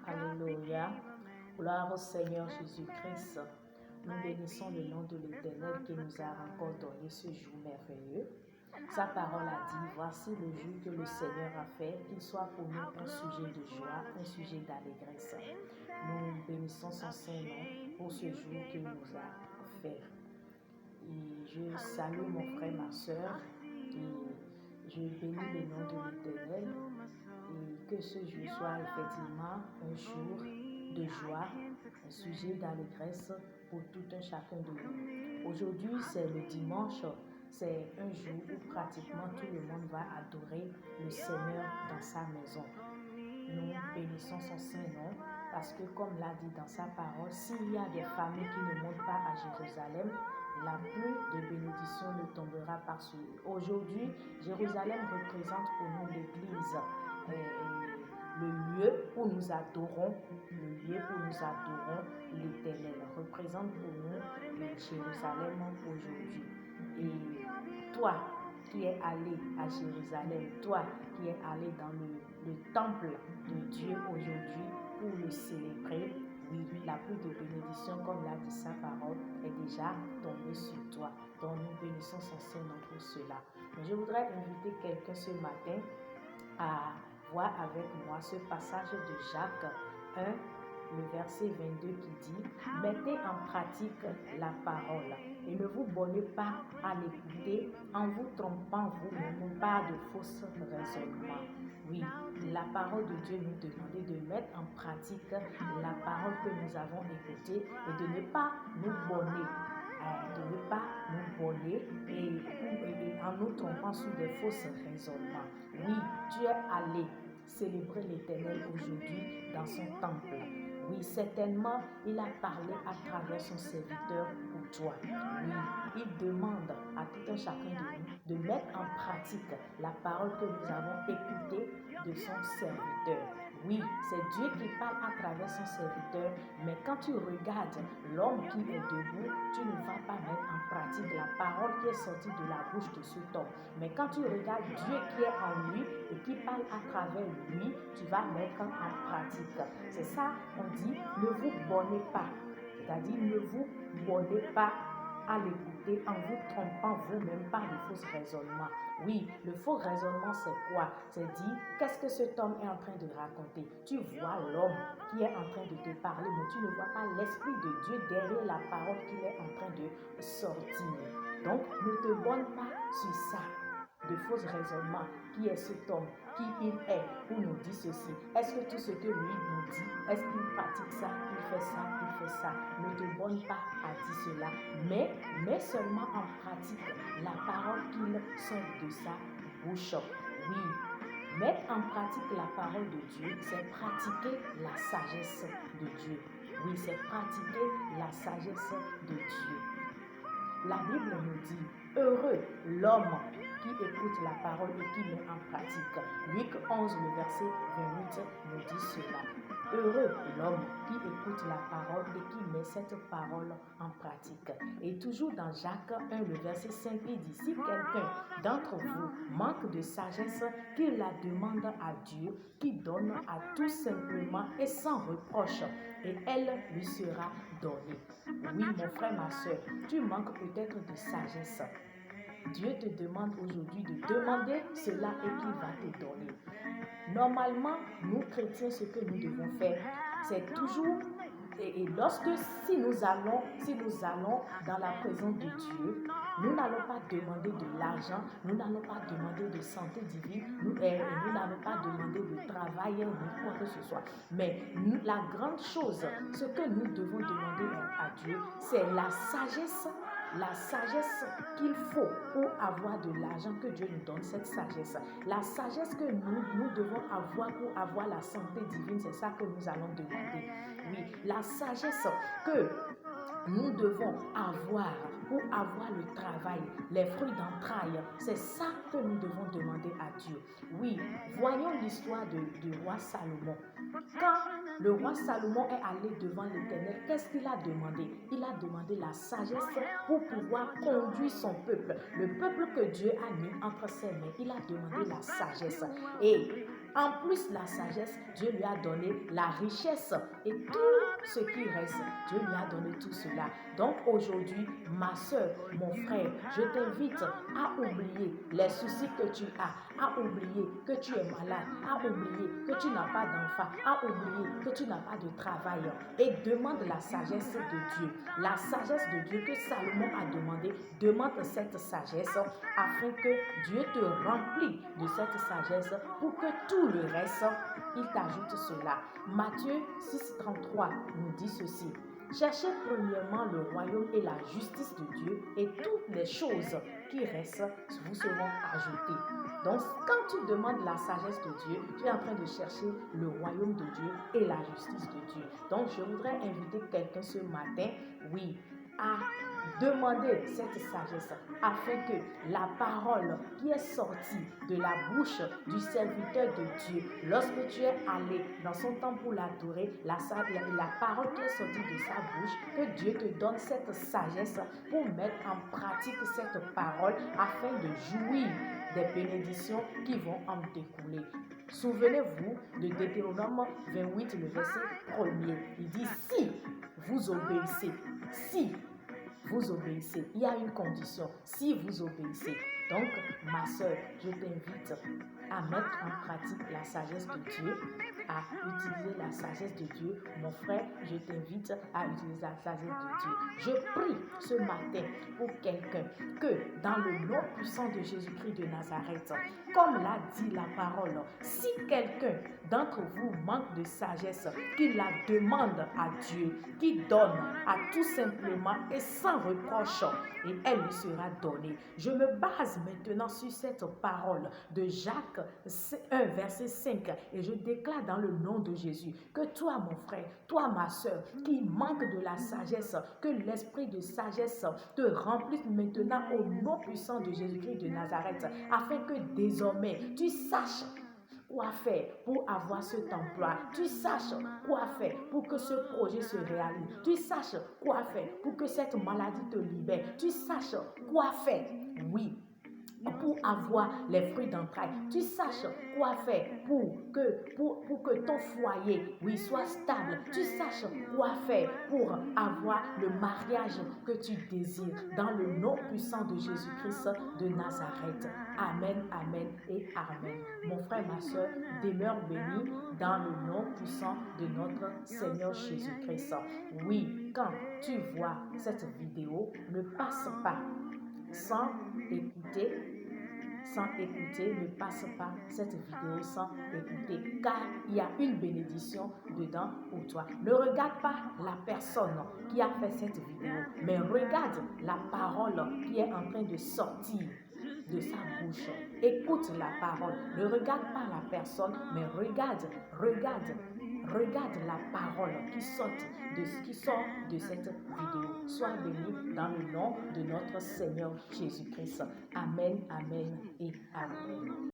Alléluia. Gloire au Seigneur Jésus-Christ. Nous bénissons le nom de l'Éternel qui nous a encore donné ce jour merveilleux. Sa parole a dit, voici le jour que le Seigneur a fait, qu'il soit pour nous un sujet de joie, un sujet d'allégresse. Nous bénissons son Saint-Nom pour ce jour qu'il nous a fait. Et je salue mon frère, ma soeur, et je bénis le nom de l'Éternel, et que ce jour soit effectivement un jour de joie, un sujet d'allégresse pour tout un chacun de nous. Aujourd'hui, c'est le dimanche, c'est un jour où pratiquement tout le monde va adorer le Seigneur dans sa maison. Nous bénissons son Saint-Nom parce que, comme l'a dit dans sa parole, s'il y a des familles qui ne montent pas à Jérusalem, la pluie de bénédiction ne tombera pas sur eux. Aujourd'hui, Jérusalem représente pour nous l'Église, le lieu où nous adorons, l'Éternel, représente pour nous Jérusalem aujourd'hui. Et toi qui es allé à Jérusalem, toi qui es allé dans le temple de Dieu aujourd'hui pour le célébrer, oui, la pluie de bénédiction, comme l'a dit sa parole, est déjà tombée sur toi. Donc nous bénissons son Saint-Nom pour cela. Mais je voudrais inviter quelqu'un ce matin à voir avec moi ce passage de Jacques 1, le verset 22 qui dit « Mettez en pratique la parole et ne vous bornez pas à l'écouter en vous trompant vous-même par de fausses raisonnements. » Oui, la parole de Dieu nous demandait de mettre en pratique la parole que nous avons écoutée et de ne pas nous borner. Et en nous trompant sur des fausses raisonnements. Oui, tu es allé célébrer l'Éternel aujourd'hui dans son temple. Oui, certainement, il a parlé à travers son serviteur pour toi. Oui, il demande à tout un chacun de nous de mettre en pratique la parole que nous avons écoutée de son serviteur. Oui, c'est Dieu qui parle à travers son serviteur, mais quand tu regardes l'homme qui est debout, tu ne vas pas mettre en pratique la parole qui est sortie de la bouche de cet homme. Mais quand tu regardes Dieu qui est en lui et qui parle à travers lui, tu vas mettre en pratique. C'est ça, on dit, ne vous bornez pas. C'est-à-dire, ne vous bornez pas à l'écouter en vous trompant vous-même par de faux raisonnements. Oui, le faux raisonnement, c'est quoi? C'est dire, qu'est-ce que cet homme est en train de raconter? Tu vois l'homme qui est en train de te parler, mais tu ne vois pas l'Esprit de Dieu derrière la parole qu'il est en train de sortir. Donc, ne te borne pas sur ça. De faux raisonnements. Qui est cet homme? Qui il est? Pour nous dire ceci. Est-ce que tout ce que lui nous dit, est-ce qu'il pratique ça? Il fait ça? Il fait ça? Ne te borne pas à dire cela. Mais mets seulement en pratique la parole qu'il sort de sa bouche. Oui. Mettre en pratique la parole de Dieu, c'est pratiquer la sagesse de Dieu. Oui, c'est pratiquer la sagesse de Dieu. La Bible nous dit, heureux l'homme qui écoute la parole et qui met en pratique. Luc 11, le verset 28 nous dit cela. Heureux l'homme qui écoute la parole et qui met cette parole en pratique. Et toujours dans Jacques 1, le verset 5, il dit, si quelqu'un d'entre vous manque de sagesse, qu'il la demande à Dieu, qui donne à tout simplement et sans reproche, et elle lui sera donnée. Oui, mon frère, ma soeur, tu manques peut-être de sagesse. Dieu te demande aujourd'hui de demander cela et qu'il va te donner. Normalement, nous chrétiens, ce que nous devons faire, c'est toujours, si nous allons dans la présence de Dieu, nous n'allons pas demander de l'argent, nous n'allons pas demander de santé divine, nous n'allons pas demander de travail ou quoi que ce soit. Mais la grande chose, ce que nous devons demander à Dieu, c'est la sagesse qu'il faut pour avoir de l'argent, que Dieu nous donne cette sagesse. La sagesse que nous devons avoir pour avoir la santé divine, c'est ça que nous allons demander. Oui, la sagesse que nous devons avoir pour avoir le travail, les fruits d'entrailles, c'est ça que nous devons demander à Dieu. Oui, voyons l'histoire du roi Salomon. Quand le roi Salomon est allé devant l'Éternel, qu'est-ce qu'il a demandé? Il a demandé la sagesse pour pouvoir conduire son peuple. Le peuple que Dieu a mis entre ses mains, il a demandé la sagesse. Et En plus, la sagesse, Dieu lui a donné la richesse et tout ce qui reste. Dieu lui a donné tout cela. Donc aujourd'hui, ma soeur, mon frère, je t'invite à oublier les soucis que tu as, à oublier que tu es malade, à oublier que tu n'as pas d'enfant, à oublier que tu n'as pas de travail et demande la sagesse de Dieu. La sagesse de Dieu que Salomon a demandé, demande cette sagesse afin que Dieu te remplisse de cette sagesse pour que tout le reste, il t'ajoute cela. Matthieu 6,33 nous dit ceci. Cherchez premièrement le royaume et la justice de Dieu et toutes les choses qui restent vous seront ajoutées. Donc, quand tu demandes la sagesse de Dieu, tu es en train de chercher le royaume de Dieu et la justice de Dieu. Donc, je voudrais inviter quelqu'un ce matin, oui, à demander cette sagesse afin que la parole qui est sortie de la bouche du serviteur de Dieu, lorsque tu es allé dans son temple pour l'adorer, la parole qui est sortie de sa bouche, que Dieu te donne cette sagesse pour mettre en pratique cette parole afin de jouir des bénédictions qui vont en découler. Souvenez-vous de Deutéronome 28, le verset 1er. Il dit, si vous obéissez, il y a une condition, si vous obéissez. Donc, ma soeur, je t'invite à mettre en pratique la sagesse de Dieu, à utiliser la sagesse de Dieu. Mon frère, je t'invite à utiliser la sagesse de Dieu. Je prie ce matin pour quelqu'un que dans le nom puissant de Jésus-Christ de Nazareth, comme l'a dit la parole, si quelqu'un d'entre vous manque de sagesse, qu'il la demande à Dieu, qu'il donne à tout simplement et sans reproche, et elle lui sera donnée. Je me base maintenant sur cette parole de Jacques 1, verset 5, et je déclare dans le nom de Jésus que toi, mon frère, toi, ma soeur, qui manque de la sagesse, que l'esprit de sagesse te remplisse maintenant au nom puissant de Jésus-Christ de Nazareth, afin que désormais tu saches quoi faire pour avoir cet emploi. Tu saches quoi faire pour que ce projet se réalise. Tu saches quoi faire pour que cette maladie te libère. Tu saches quoi faire, oui, pour avoir les fruits d'entrailles. Tu saches quoi faire pour que ton foyer, oui, soit stable. Tu saches quoi faire pour avoir le mariage que tu désires. Dans le nom puissant de Jésus-Christ de Nazareth. Amen, amen et amen. Mon frère, ma soeur, demeure béni dans le nom puissant de notre Seigneur Jésus-Christ. Oui, quand tu vois cette vidéo, ne passe pas sans écouter, ne passe pas cette vidéo sans écouter, car il y a une bénédiction dedans pour toi. Ne regarde pas la personne qui a fait cette vidéo, mais regarde la parole qui est en train de sortir de sa bouche. Écoute la parole. Ne regarde pas la personne, mais regarde la parole qui sort de cette vidéo. Sois béni dans le nom de notre Seigneur Jésus-Christ. Amen, amen et amen.